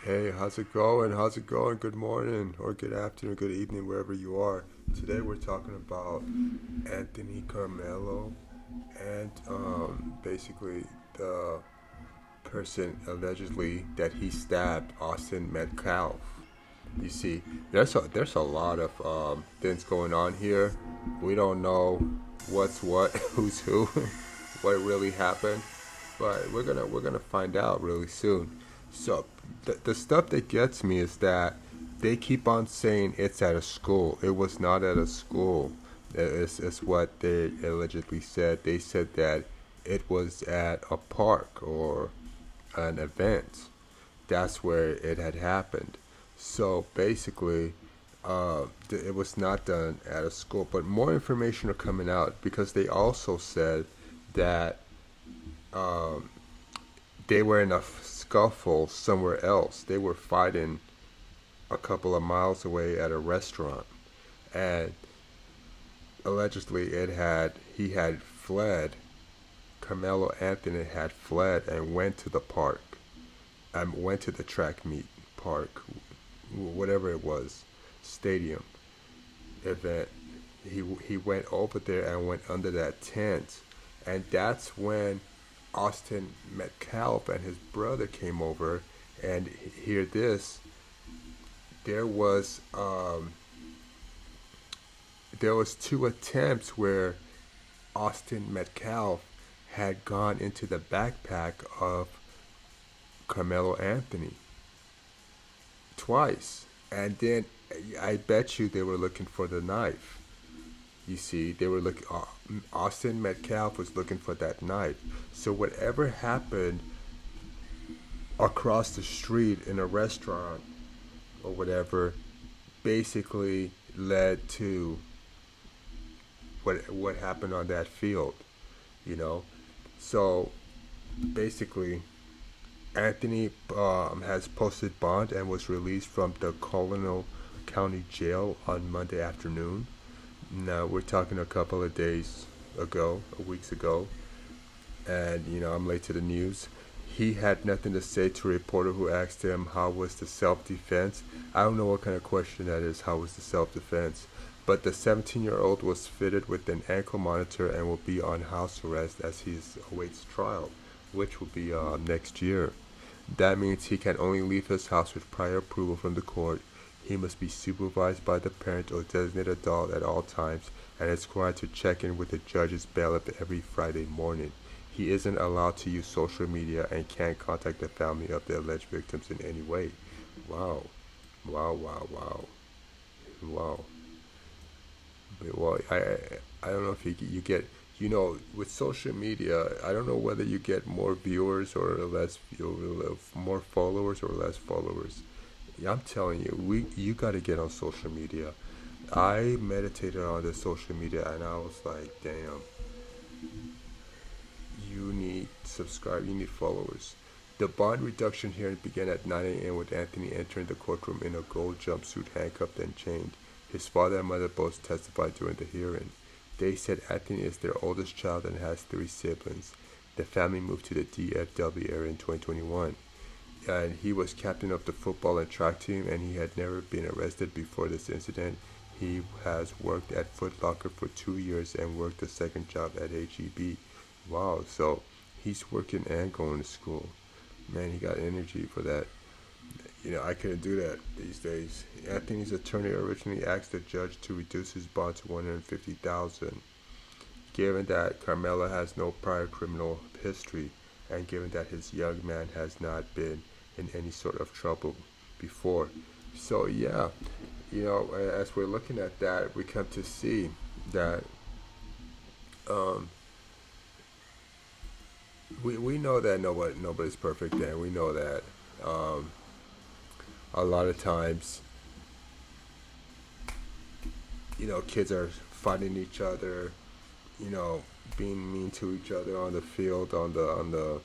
Hey, how's it going? How's it going? Good morning, or good afternoon, good evening, wherever you are. Today we're talking about Anthony Carmelo and basically the person allegedly that he stabbed Austin Metcalf. You see, there's a lot of things going on here. We don't know what's what, who's who, what really happened, but we're gonna find out really soon. So the stuff that gets me is that they keep on saying it's at a school. It was not at a school. It's what they allegedly said. They said that it was at a park or an event. That's where it had happened. So basically, it was not done at a school. But more information are coming out because they also said that um, they were in a scuffle somewhere else. They were fighting a couple of miles away at a restaurant, and allegedly he had fled. Carmelo Anthony had fled and went to the park. Went to the track meet park, whatever it was, stadium event. He went over there and went under that tent, and that's when Austin Metcalf and his brother came over. And hear this, there was there was two attempts where Austin Metcalf had gone into the backpack of Carmelo Anthony twice, and then I bet you they were looking for the knife. You see, they were looking. Austin Metcalf was looking for that knife. So whatever happened across the street in a restaurant or whatever, basically led to what happened on that field. You know, so basically Anthony has posted bond and was released from the Colonel County Jail on Monday afternoon. Now we're talking a couple of days ago, weeks ago, and I'm late to the news. He had nothing to say to a reporter who asked him how was the self-defense. I don't know what kind of question that is. How was the self-defense? But the 17-year-old was fitted with an ankle monitor and will be on house arrest as he awaits trial, which will be next year. That means he can only leave his house with prior approval from the court. He must be supervised by the parent or designated adult at all times and is required to check in with the judge's bailiff every Friday morning. He isn't allowed to use social media and can't contact the family of the alleged victims in any way. Wow. Wow, wow, wow. Wow. Well, I don't know if you get, with social media, I don't know whether you get more viewers or less, more followers or less followers. Yeah, I'm telling you, you got to get on social media. I meditated on the social media and I was like, damn, you need subscribe, you need followers. The bond reduction hearing began at 9 a.m. with Anthony entering the courtroom in a gold jumpsuit, handcuffed and chained. His father and mother both testified during the hearing. They said Anthony is their oldest child and has three siblings. The family moved to the DFW area in 2021. And he was captain of the football and track team, and he had never been arrested before this incident. He has worked at Foot Locker for 2 years and worked a second job at HEB. Wow, so he's working and going to school. Man, he got energy for that. I couldn't do that these days. Anthony's attorney originally asked the judge to reduce his bond to $150,000, given that Carmelo has no prior criminal history, and given that his young man has not been in any sort of trouble before. So yeah, as we're looking at that, we come to see that um, we know that nobody's perfect, and we know that um, a lot of times, kids are fighting each other, you know, being mean to each other on the field, on the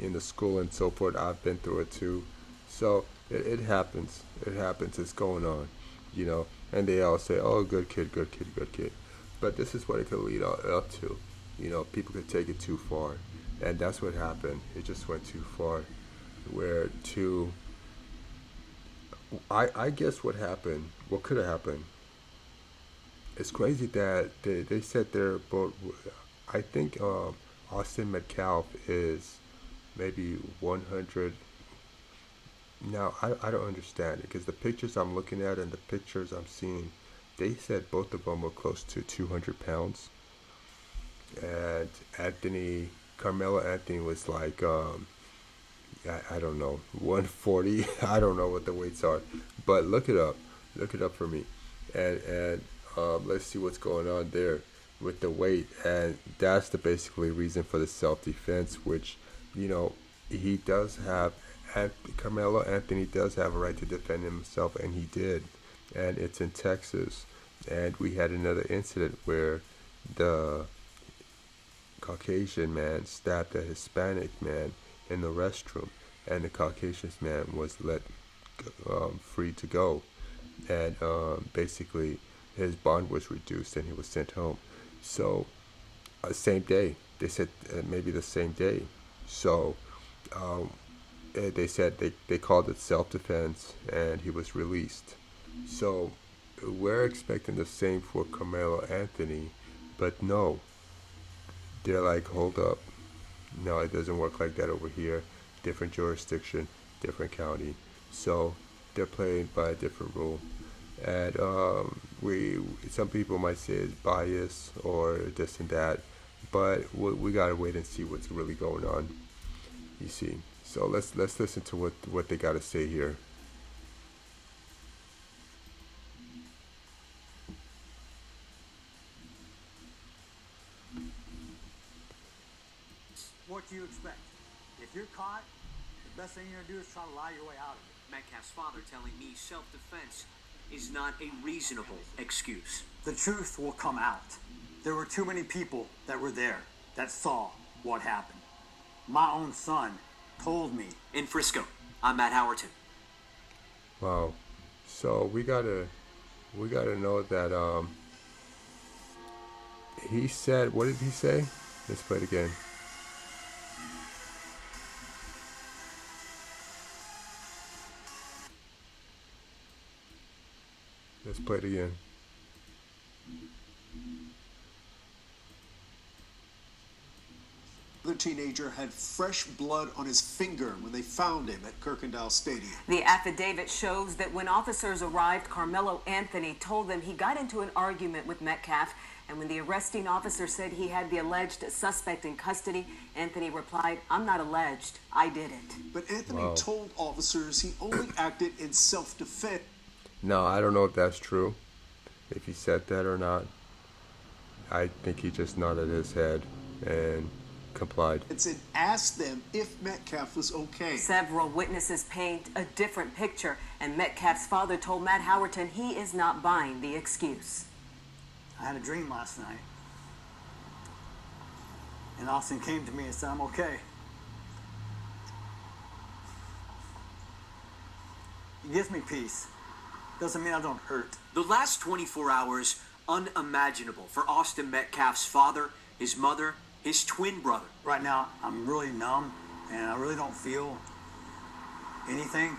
in the school and so forth. I've been through it too, so it happens. It happens. It's going on, And they all say, "Oh, good kid, good kid, good kid," but this is what it could lead up to. People could take it too far, and that's what happened. It just went too far, where two I guess what could have happened. It's crazy that they said they're both. I think Austin Metcalf is maybe 100. Now, I don't understand it because the pictures I'm looking at and the pictures I'm seeing, they said both of them were close to 200 pounds. And Carmelo Anthony was like, I don't know, 140. I don't know what the weights are, but look it up for me, and let's see what's going on there with the weight, and that's the basically reason for the self defense, which, you know, he does have. Carmelo Anthony does have a right to defend himself, and he did, and it's in Texas, and we had another incident where the Caucasian man stabbed a Hispanic man in the restroom, and the Caucasian man was let free to go, and basically his bond was reduced and he was sent home. So, same day, they said maybe the same day. So, um, they said they called it self-defense and he was released. So, we're expecting the same for Carmelo Anthony, but no, they're like, hold up. No, it doesn't work like that over here. Different jurisdiction, different county. So they're playing by a different rule. And we some people might say it's bias or this and that, but we gotta wait and see what's really going on. You see. So let's listen to what they gotta say here. What do you expect? If you're caught, the best thing you're gonna do is try to lie your way out of it. Metcalf's father telling me self-defense is not a reasonable excuse. The truth will come out. There were too many people that were there that saw what happened. My own son told me. In Frisco, I'm Matt Howerton. Wow. So we gotta know that he said, what did he say? Let's play it again. Let's play it again. The teenager had fresh blood on his finger when they found him at Kirkendall Stadium. The affidavit shows that when officers arrived, Carmelo Anthony told them he got into an argument with Metcalf, and when the arresting officer said he had the alleged suspect in custody, Anthony replied, "I'm not alleged, I did it." But Anthony told officers he only acted in self-defense. Now, I don't know if that's true, if he said that or not. I think he just nodded his head and complied. And asked them if Metcalf was okay. Several witnesses paint a different picture, and Metcalf's father told Matt Howerton he is not buying the excuse. I had a dream last night. And Austin came to me and said, I'm okay. It gives me peace. Doesn't mean I don't hurt. The last 24 hours, unimaginable for Austin Metcalf's father, his mother, his twin brother. Right now, I'm really numb, and I really don't feel anything.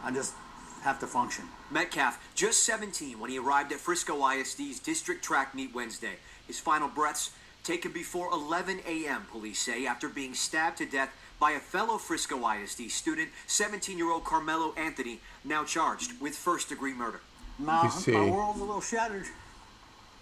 I just have to function. Metcalf, just 17 when he arrived at Frisco ISD's district track meet Wednesday. His final breaths taken before 11 a.m., police say, after being stabbed to death by a fellow Frisco ISD student, 17-year-old Carmelo Anthony, now charged with first-degree murder. My world's a little shattered.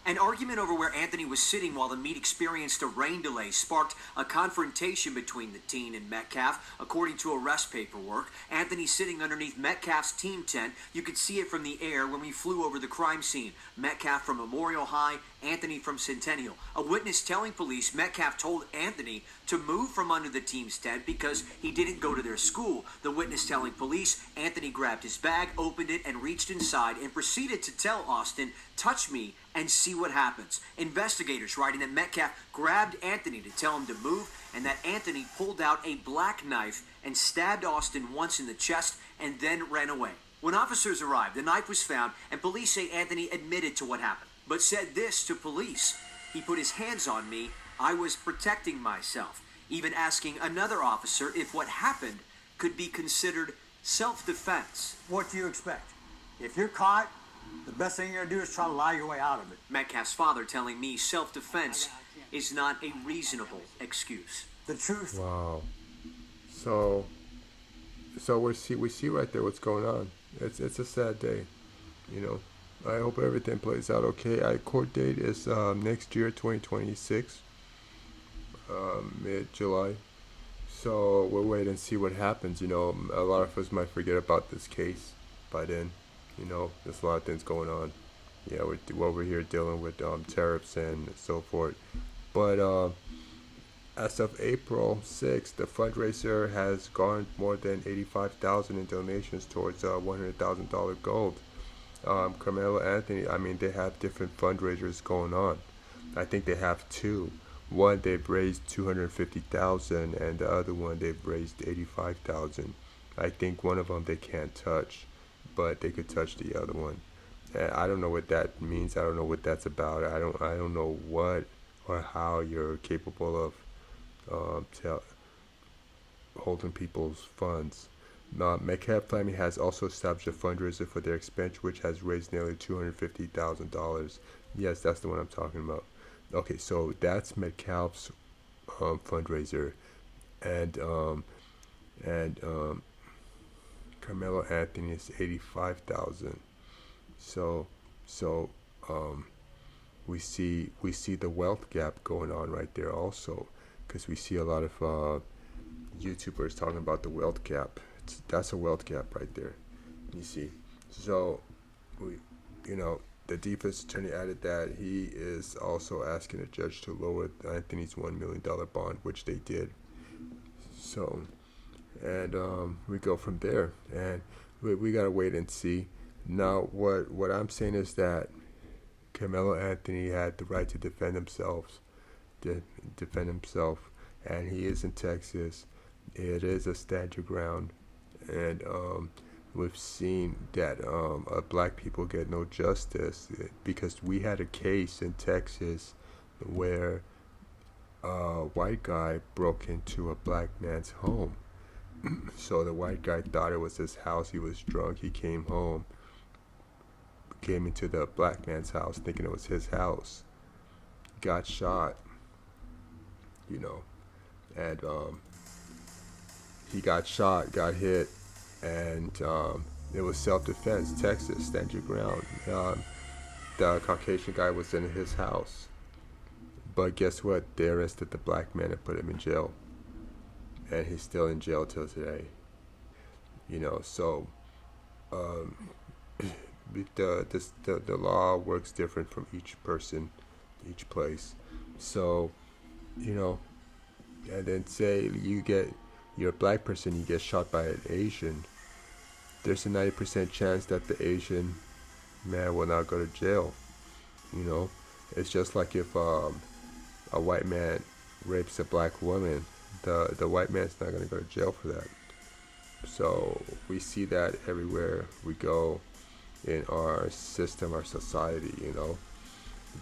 An argument over where Anthony was sitting while the meet experienced a rain delay sparked a confrontation between the teen and Metcalf. According to arrest paperwork, Anthony sitting underneath Metcalf's team tent. You could see it from the air when we flew over the crime scene. Metcalf from Memorial High, Anthony from Centennial. A witness telling police Metcalf told Anthony to move from under the team's tent because he didn't go to their school. The witness telling police Anthony grabbed his bag, opened it, and reached inside and proceeded to tell Austin, "Touch me and see what happens." Investigators writing that Metcalf grabbed Anthony to tell him to move and that Anthony pulled out a black knife and stabbed Austin once in the chest and then ran away. When officers arrived, the knife was found and police say Anthony admitted to what happened, but said this to police: "He put his hands on me. I was protecting myself," even asking another officer if what happened could be considered Self-defense. What do you expect? If you're caught, the best thing you're gonna do is try to lie your way out of it. Metcalf's father telling me self-defense is not a reasonable excuse. The truth. Wow. So we see right there what's going on. It's a sad day, you know. I hope everything plays out okay. Court date is next year, 2026, mid-July. So we'll wait and see what happens. You know, a lot of us might forget about this case by then. You know, there's a lot of things going on. Yeah, we're here dealing with tariffs and so forth. But as of April 6th, the fundraiser has garnered more than $85,000 in donations towards $100,000 gold. Karmelo Anthony, I mean, they have different fundraisers going on. I think they have two. One, they've raised $250,000, and the other one, they've raised $85,000. I think one of them they can't touch, but they could touch the other one. And I don't know what that means. I don't know what that's about. I don't know what or how you're capable of holding people's funds. Metcalf family has also established a fundraiser for their expense, which has raised nearly $250,000. Yes, that's the one I'm talking about. Okay, so that's Metcalf's fundraiser, and Karmelo Anthony is $85,000. So we see the wealth gap going on right there also, because we see a lot of YouTubers talking about the wealth gap. That's a wealth gap right there, you see. So the defense attorney added that he is also asking a judge to lower Anthony's $1 million bond, which they did. So, and we go from there, and we gotta wait and see. Now, what I'm saying is that Karmelo Anthony had the right to defend himself, and he is in Texas. It is a stand your ground, and we've seen that black people get no justice, because we had a case in Texas where a white guy broke into a black man's home. So the white guy thought it was his house. He was drunk. He came home, came into the black man's house thinking it was his house, got shot, and he got shot, got hit, and it was self-defense. Texas, stand your ground. The Caucasian guy was in his house, but guess what? They arrested the black man and put him in jail, and he's still in jail till today. So the law works different from each person, each place. So, and then say you're a black person, you get shot by an Asian, there's a 90% chance that the Asian man will not go to jail. It's just like if a white man rapes a black woman, the white man's not going to go to jail for that. So we see that everywhere we go in our system, our society,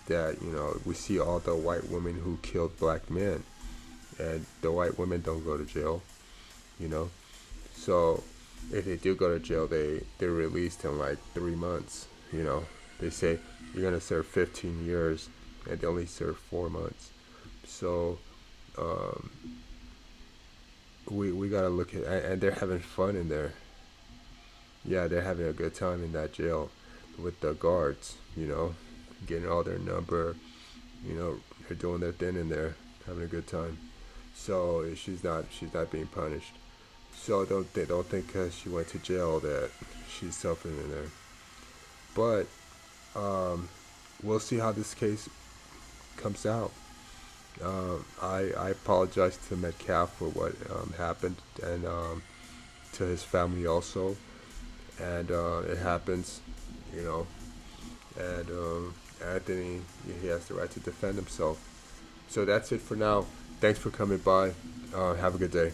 that, we see all the white women who killed black men, and the white women don't go to jail, So if they do go to jail, they're released in like 3 months, They say you're going to serve 15 years, and they only serve 4 months. So we got to look at, and they're having fun in there. Yeah, they're having a good time in that jail with the guards, getting all their number, they're doing their thing in there, having a good time. So she's not being punished. So don't think because she went to jail that she's suffering in there. But we'll see how this case comes out. I apologize to Metcalf for what happened, and to his family also. And it happens, and Anthony, he has the right to defend himself. So that's it for now. Thanks for coming by. Have a good day.